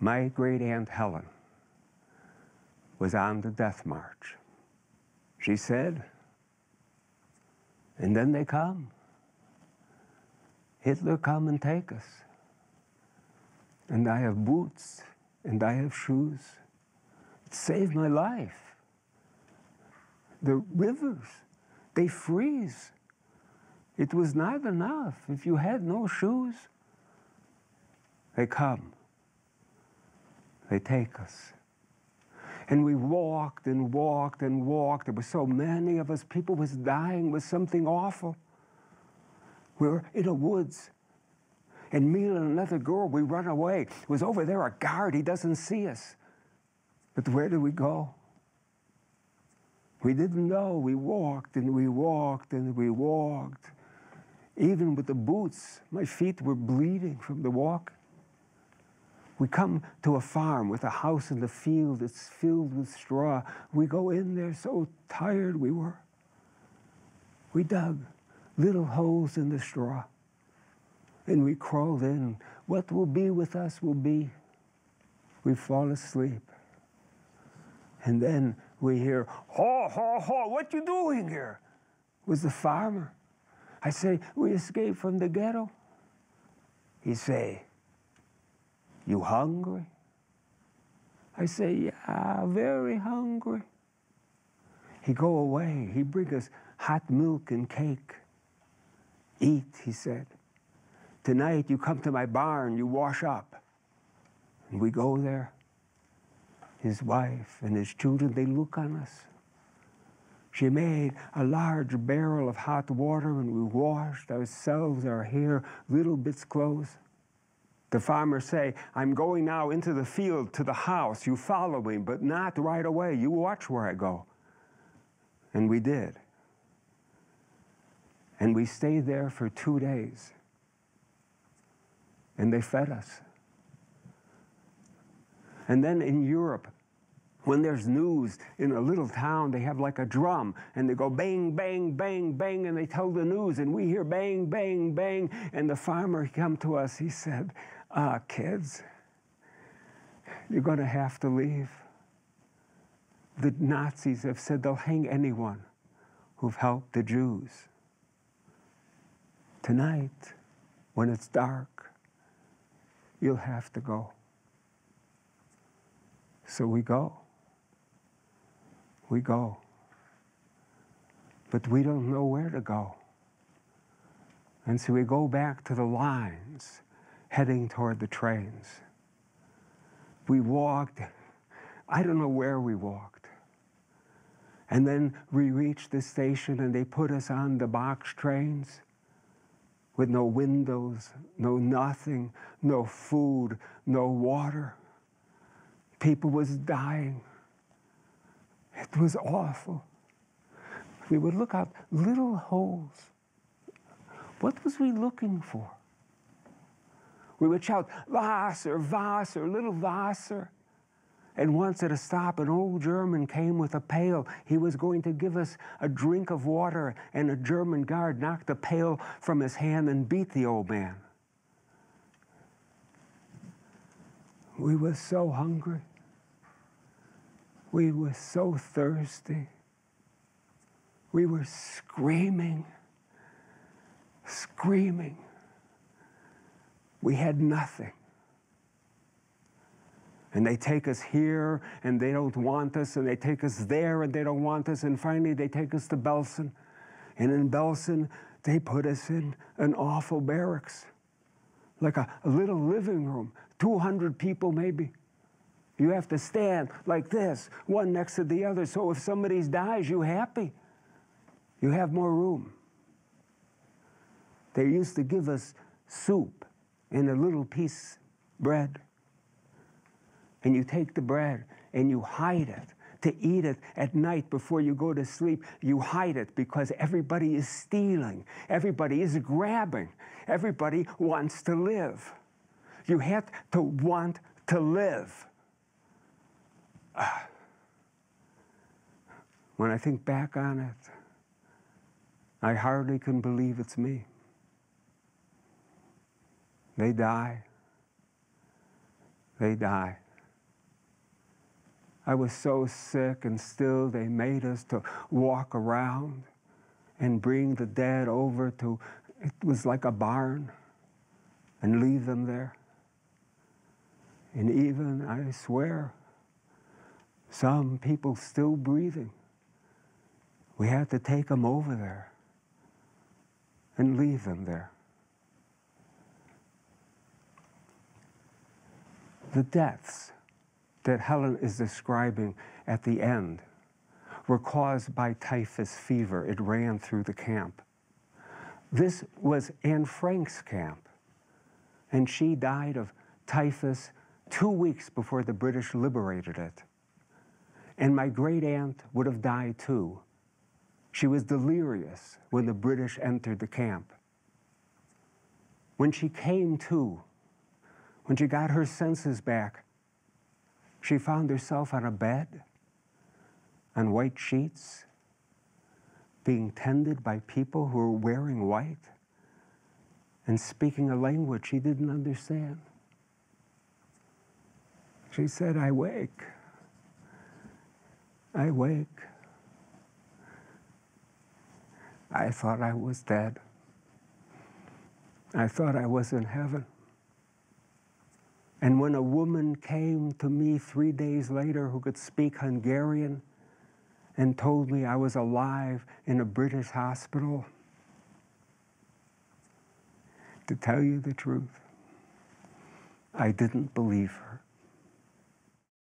My Great Aunt Helen was on the death march. She said, and then they come. Hitler come and take us. And I have boots and I have shoes. It saved my life. The rivers, they freeze. It was not enough. If you had no shoes, they come. They take us. And we walked and walked and walked. There were so many of us. People was dying with something awful. We were in the woods. And me and another girl, we run away. It was over there, a guard, he doesn't see us. But where did we go? We didn't know. We walked and we walked and we walked. Even with the boots, my feet were bleeding from the walk. We come to a farm with a house in the field. It's filled with straw. We go in there, so tired we were. We dug little holes in the straw. And we crawled in. What will be with us will be. We fall asleep. And then we hear, "Haw, haw, haw, what you doing here?" It was the farmer. I say, "We escaped from the ghetto." He say, "You hungry?" I say, "Yeah, very hungry." He go away. He bring us hot milk and cake. "Eat," he said. "Tonight you come to my barn, you wash up." And we go there. His wife and his children, they look on us. She made a large barrel of hot water and we washed ourselves, our hair, little bits clothes. The farmer say, "I'm going now into the field to the house. You follow me, but not right away. You watch where I go." And we did. And we stayed there for 2 days. And they fed us. And then in Europe, when there's news in a little town, they have like a drum, and they go bang, bang, bang, bang, and they tell the news, and we hear bang, bang, bang, and the farmer come to us, he said, "Kids, you're gonna have to leave. The Nazis have said they'll hang anyone who've helped the Jews. Tonight, when it's dark, you'll have to go." So we go. We go. But we don't know where to go. And so we go back to the lines, heading toward the trains. We walked, I don't know where we walked. And then we reached the station and they put us on the box trains with no windows, no nothing, no food, no water. People was dying. It was awful. We would look out little holes. What was we looking for? We would shout, "Wasser, Wasser, little Wasser." And once at a stop, an old German came with a pail. He was going to give us a drink of water, and a German guard knocked the pail from his hand and beat the old man. We were so hungry. We were so thirsty. We were screaming, screaming. We had nothing. And they take us here, and they don't want us, and they take us there, and they don't want us, and finally they take us to Belsen. And in Belsen, they put us in an awful barracks, like a little living room, 200 people maybe. You have to stand like this, one next to the other, so if somebody dies, you're happy. You have more room. They used to give us soup and a little piece bread. And you take the bread and you hide it to eat it at night before you go to sleep. You hide it because everybody is stealing. Everybody is grabbing. Everybody wants to live. You have to want to live. When I think back on it, I hardly can believe it's me. They die. they die. I was so sick, and still they made us to walk around and bring the dead over to, it was like a barn, and leave them there. And even, I swear, some people still breathing, we had to take them over there and leave them there. The deaths that Helen is describing at the end were caused by typhus fever. It ran through the camp. This was Anne Frank's camp, and she died of typhus 2 weeks before the British liberated it. And my great aunt would have died too. She was delirious when the British entered the camp. When she came to, when she got her senses back, she found herself on a bed, on white sheets, being tended by people who were wearing white and speaking a language she didn't understand. She said, "I wake. I wake. I thought I was dead. I thought I was in heaven." And when a woman came to me 3 days later who could speak Hungarian and told me I was alive in a British hospital, to tell you the truth, I didn't believe her.